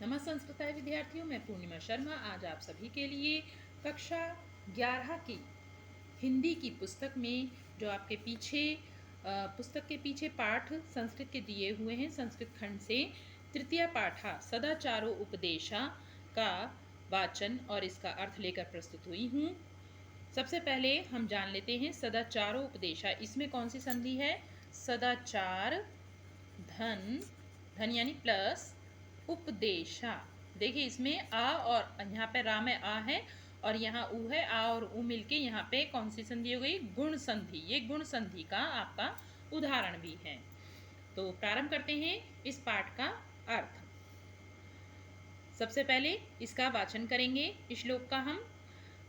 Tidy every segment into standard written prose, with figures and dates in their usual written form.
नमस्ते संस्कृत विद्यार्थियों, मैं पूर्णिमा शर्मा आज आप सभी के लिए कक्षा 11 की हिंदी की पुस्तक में जो आपके पीछे पुस्तक के पीछे पाठ संस्कृत के दिए हुए हैं। संस्कृत खंड से तृतीय पाठा सदाचारो उपदेशा का वाचन और इसका अर्थ लेकर प्रस्तुत हुई हूँ। सबसे पहले हम जान लेते हैं सदाचारो उपदेशा, इसमें कौन सी संधि है। सदाचार धन, धन यानी प्लस, उपदेशा। देखिए इसमें आ और यहाँ पे रा में आ है और यहाँ उ है। आ और उ मिलके यहाँ पे कौन सी संधि हो गई, गुण संधि। ये गुण संधि का आपका उदाहरण भी है। तो प्रारंभ करते हैं इस पाठ का अर्थ। सबसे पहले इसका वाचन करेंगे श्लोक का हम।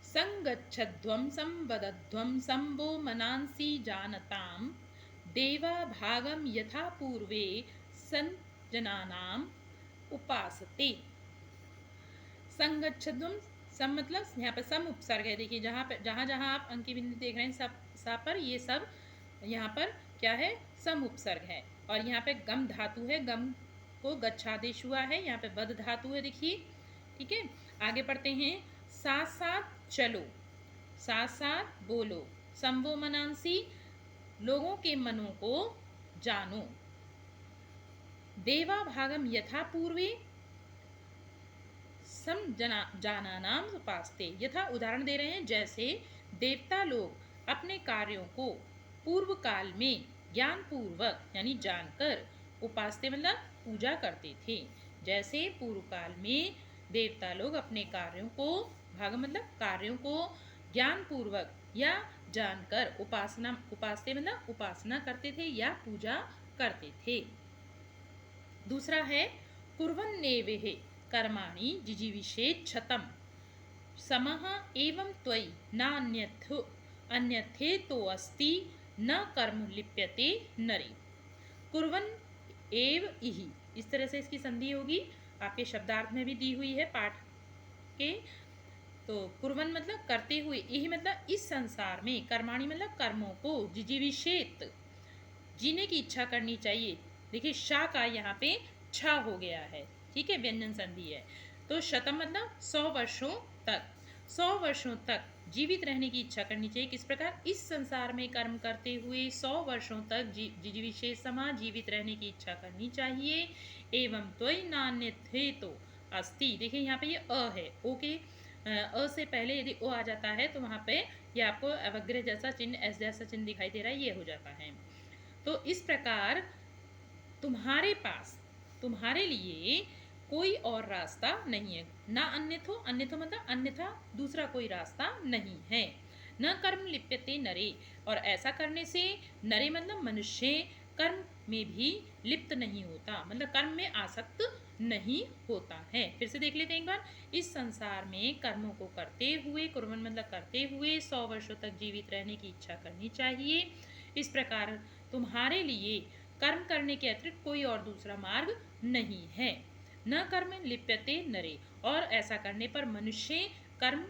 संगच्छध्वं संवदध्वं संवो मनांसि जानताम देवा भागम यथा पूर्वे संजनानाम उपासते। संगच्छध्वं, सम मतलब यहाँ पर सम उपसर्ग है। देखिए जहाँ जहाँ आप अंकी बिंदु देख रहे हैं सब सा पर, ये सब यहाँ पर क्या है, सम उपसर्ग है। और यहाँ पे गम धातु है, गम को गच्छादेश हुआ है। यहाँ पे बद धातु है, देखिए। ठीक है, आगे पढ़ते हैं। साथ साथ चलो, साथ साथ बोलो, संवो मनांसी, लोगों के मनों को जानो, देवा भागम यथा पूर्वे सम जानानाम उपासते। यथा उदाहरण दे रहे हैं, जैसे देवता लोग अपने कार्यों को पूर्व काल में ज्ञान पूर्वक यानी जानकर, उपासते मतलब पूजा करते थे। जैसे पूर्व काल में देवता लोग अपने कार्यों को, भाग मतलब कार्यों को ज्ञान पूर्वक या जानकर उपासना, उपासते मतलब उपासना करते थे या पूजा करते थे। दूसरा है कुर्वन्नेवेह कर्माणि जिजीविषेच्छतम् समः एवं त्वयि नान्यथो अन्यथेतोऽस्ति न कर्म लिप्यते नरे। कुर्वन् एव इहि, इस तरह से इसकी संधि होगी। आपके शब्दार्थ में भी दी हुई है पाठ के। तो कुर्वन् मतलब करते हुए, इहि मतलब इस संसार में, कर्माणि मतलब कर्मों को, जिजीविषेत जीने की इच्छा करनी चाहिए। देखिए शा का यहाँ पे छा हो गया है, ठीक है, व्यंजन संधि है। तो शतम मतलब 100 वर्षों तक, 100 वर्षों तक जीवित रहने की इच्छा करनी चाहिए। किस प्रकार, इस संसार में कर्म करते हुए 100 वर्षों तक जिजीविषेष समा जीवित रहने की इच्छा करनी चाहिए। एवं त्वयि नान्यथे तो अस्ति, देखिए यहाँ पे ये अ है, ओ के अ से पहले यदि ओ आ जाता है तो वहाँ पे ये आपको अवग्रह जैसा चिन्ह, एस जैसा चिन्ह दिखाई दे रहा है, ये हो जाता है। तो इस प्रकार तुम्हारे पास, तुम्हारे लिए कोई और रास्ता नहीं है। ना अन्यथो, अन्यथो मतलब अन्यथा दूसरा कोई रास्ता नहीं है। न कर्म लिप्यते नरे, और ऐसा करने से नरे मतलब मनुष्य कर्म में भी लिप्त नहीं होता, मतलब कर्म में आसक्त नहीं होता है। फिर से देख लेते हैं एक बार। इस संसार में कर्मों को करते हुए, कुर्बन मतलब करते हुए 100 वर्षों तक जीवित रहने की इच्छा करनी चाहिए। इस प्रकार तुम्हारे लिए कर्म करने के अतिरिक्त कोई और दूसरा मार्ग नहीं है। न कर्म लिप्यते नरे, और ऐसा करने पर मनुष्य कर्म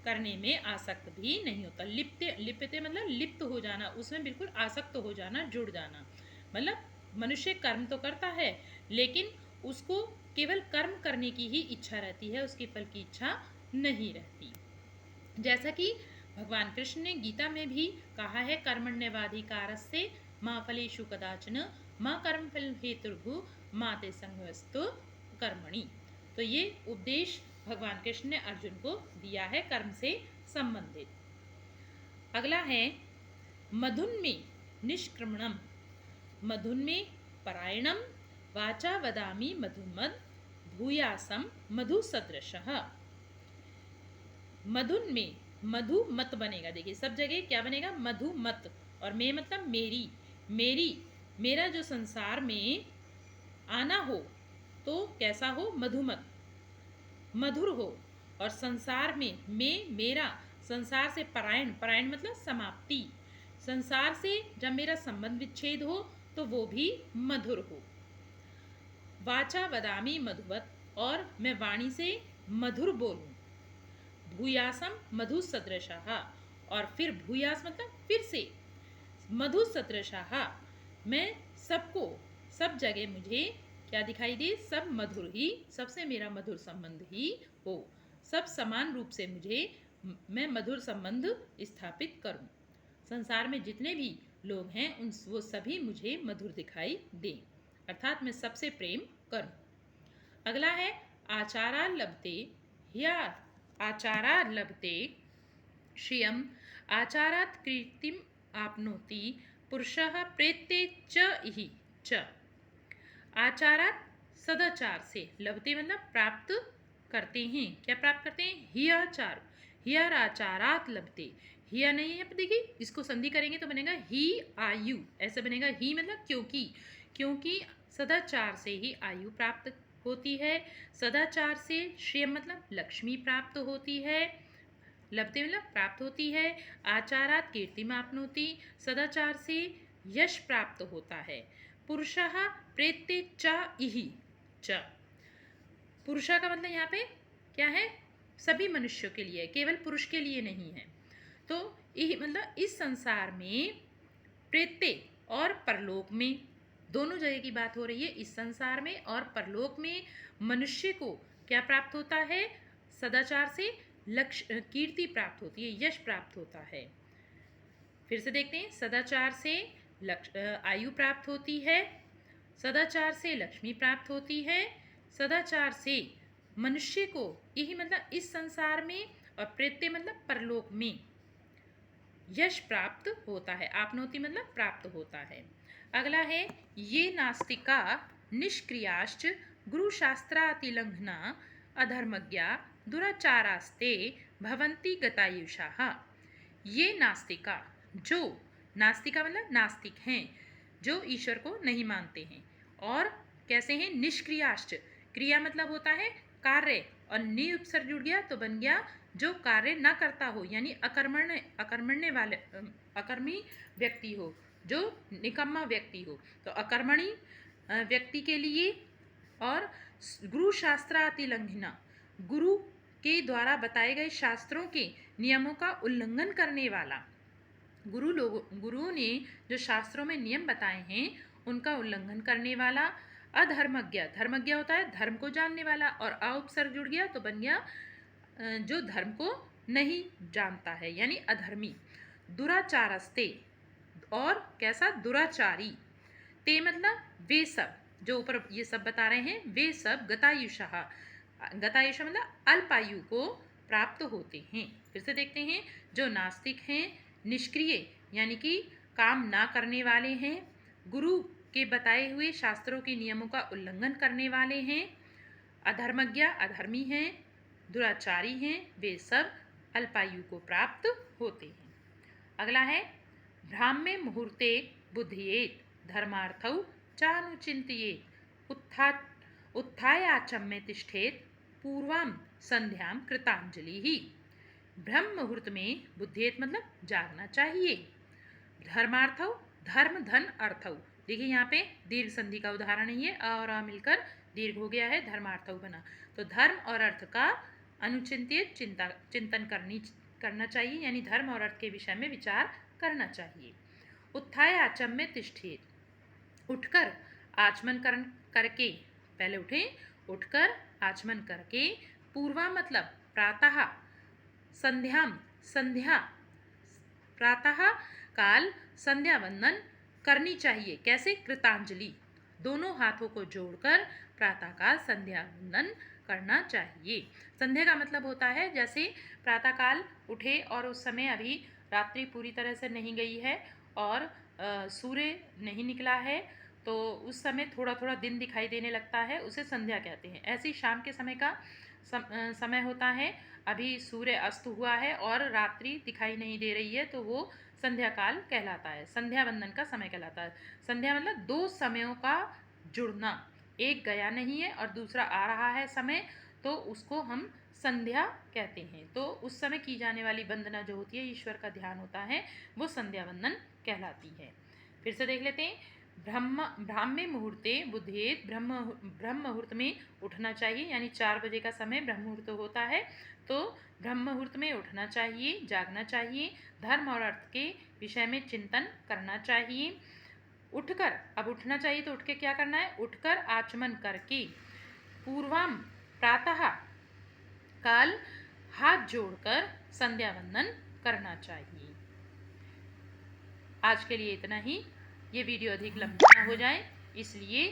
करने में आसक्त भी नहीं होता। लिप्यते मतलब लिप्त हो जाना, उसमें बिल्कुल आसक्त हो जाना, जुड़ जाना। मतलब मनुष्य कर्म तो करता है लेकिन उसको केवल कर्म करने की ही इच्छा रहती है, उसके फल की इच्छा नहीं रहती। जैसा कि भगवान कृष्ण ने गीता में भी कहा है, कर्मण्यवाधिकारस्य मा फलेषु कदाचन मा कर्म फल हेतुर्भु मा ते संगस्तु कर्मणि। तो ये उपदेश भगवान कृष्ण ने अर्जुन को दिया है कर्म से संबंधित। अगला है मधुन में निष्क्रमणम, मधुन में परायणम, वाचा वदामि मधुमद भूयासम मधु सदृशः। मधुन में मधु मत बनेगा, देखिए सब जगह क्या बनेगा, मधु मत, और मैं मतलब मेरी, मेरी मेरा जो संसार में आना हो तो कैसा हो, मधुमत, मधुर हो। और संसार में मैं मेरा, संसार से परायण, परायण मतलब समाप्ति, संसार से जब मेरा संबंध विच्छेद हो तो वो भी मधुर हो। वाचा वदामी मधुवत, और मैं वाणी से मधुर बोलूं। भूयासम मधु सदृशः, और फिर भूयास मतलब फिर से, मधु सदृशः मैं सबको, सब जगह मुझे क्या दिखाई दे, सब मधुर ही, सबसे मेरा मधुर संबंध ही हो, सब समान रूप से मैं मधुर संबंध स्थापित करूं, संसार में जितने भी लोग हैं वो सभी मुझे मधुर दिखाई दें, अर्थात मैं सबसे प्रेम करूं। अगला है आचारा लभते या आचारा लभते श्रियम आचारात् कीर्तिम आपनोति पुरुषः प्रेत्ते च इहि च। आचारात् सदाचार से, लभते मतलब प्राप्त करते हैं, क्या प्राप्त करते हैं, हियाचार, हियर आचारात् लभते, हिया नहीं है, देखिए इसको संधि करेंगे तो बनेगा ही आयु, ऐसा बनेगा, ही मतलब क्योंकि सदाचार से ही आयु प्राप्त होती है, सदाचार से श्रेय मतलब लक्ष्मी प्राप्त होती है, लभते मतलब प्राप्त होती है, आचारात् कीर्तिमाप्नोति सदाचार से यश प्राप्त होता है, पुरुषः प्रेत्ते च इहि च, पुरुषा का मतलब यहाँ पे क्या है, सभी मनुष्यों के लिए, केवल पुरुष के लिए नहीं है। तो यही मतलब इस संसार में प्रेत्ते और परलोक में, दोनों जगह की बात हो रही है, इस संसार में और परलोक में मनुष्य को क्या प्राप्त होता है, सदाचार से कीर्ति प्राप्त होती है, यश प्राप्त होता है। फिर से देखते हैं, सदाचार से आयु प्राप्त होती है, सदाचार से लक्ष्मी प्राप्त होती है, सदाचार से मनुष्य को, यही मतलब इस संसार में, और प्रेत्य मतलब परलोक में यश प्राप्त होता है, आपनोति मतलब प्राप्त होता है। अगला है ये नास्तिका निष्क्रियाश्च गुरुशास्त्रातिलंघना अधर्मज्ञा दुराचारास्ते भवन्ति गतायुषाः। ये नास्तिका, जो नास्तिका मतलब नास्तिक हैं, जो ईश्वर को नहीं मानते हैं, और कैसे हैं, निष्क्रियाश्च, क्रिया मतलब होता है कार्य, और नि उपसर्ग जुड़ गया तो बन गया जो कार्य न करता हो, यानी अकर्मी व्यक्ति हो, जो निकम्मा व्यक्ति हो, तो अकर्मणी व्यक्ति के लिए, और गुरु शास्त्रातिलंघना, गुरु के द्वारा बताए गए शास्त्रों के नियमों का उल्लंघन करने वाला, गुरु ने जो शास्त्रों में नियम बताए हैं उनका उल्लंघन करने वाला, अधर्मज्ञ, धर्मज्ञ होता है धर्म को जानने वाला, और उपसर्ग जुड़ गया तो बन गया जो धर्म को नहीं जानता है, यानी अधर्मी, दुराचारस्ते, और कैसा, दुराचारी, ते मतलब वे सब, जो ऊपर ये सब बता रहे हैं, वे सब गतायुषः, गतायुष मतलब अल्पायु को प्राप्त होते हैं। फिर से देखते हैं, जो नास्तिक हैं, निष्क्रिय यानी कि काम ना करने वाले हैं, गुरु के बताए हुए शास्त्रों के नियमों का उल्लंघन करने वाले हैं, अधर्मज्ञ अधर्मी हैं, दुराचारी हैं, वे सब अल्पायु को प्राप्त होते हैं। अगला है ब्राह्मे मुहूर्ते बुद्धयेत धर्मार्थौ चानुचिन्तयेत उत्थाय आचम्य तिष्ठेत पूर्वां संध्यां कृतांजलि ही। ब्रह्म मुहूर्त में बुद्धयेत मतलब जागना चाहिए, धर्मार्थौ धर्म धन अर्थौ, देखिए यहाँ पे दीर्घ संधि का उदाहरण ही है, और मिलकर दीर्घ हो गया है, धर्मार्थौ बना, तो धर्म और अर्थ का अनुचिंतित चिंतन करना चाहिए, यानी धर्म और अर्थ के विषय में विचार करना चाहिए। उत्थाय आचम्य तिष्ठेत, उठकर आचमन करके, पहले उठें, उठकर आचमन करके, पूर्वा मतलब प्रातः, संध्या प्रातः काल संध्या वंदन करनी चाहिए, कैसे, कृतांजलि, दोनों हाथों को जोड़कर प्रातःकाल संध्या वंदन करना चाहिए। संध्या का मतलब होता है जैसे प्रातःकाल उठे और उस समय अभी रात्रि पूरी तरह से नहीं गई है और सूर्य नहीं निकला है, तो उस समय थोड़ा थोड़ा दिन दिखाई देने लगता है, उसे संध्या कहते हैं। ऐसे ही शाम के समय का समय होता है, अभी सूर्य अस्त हुआ है और रात्रि दिखाई नहीं दे रही है, तो वो संध्या काल कहलाता है, संध्या वंदन का समय कहलाता है। संध्या मतलब दो समयों का जुड़ना, एक गया नहीं है और दूसरा आ रहा है समय, तो उसको हम संध्या कहते हैं। तो उस समय की जाने वाली वंदना जो होती है, ईश्वर का ध्यान होता है, वो संध्या वंदन कहलाती है। फिर से देख लेते हैं, ब्राह्मे मुहूर्ते बुद्धेत, ब्रह्म मुहूर्त में उठना चाहिए, यानी 4 बजे का समय ब्रह्म मुहूर्त होता है, तो ब्रह्म मुहूर्त में उठना चाहिए, जागना चाहिए, धर्म और अर्थ के विषय में चिंतन करना चाहिए। उठकर, अब उठना चाहिए तो उठ के क्या करना है, उठकर आचमन करके पूर्वम प्रातः काल हाथ जोड़कर संध्या वंदन करना चाहिए। आज के लिए इतना ही। ये वीडियो अधिक लंबी ना हो जाए इसलिए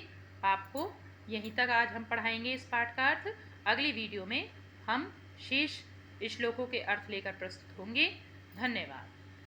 आपको यहीं तक आज हम पढ़ाएंगे इस पाठ का अर्थ। अगली वीडियो में हम शेष श्लोकों के अर्थ लेकर प्रस्तुत होंगे। धन्यवाद।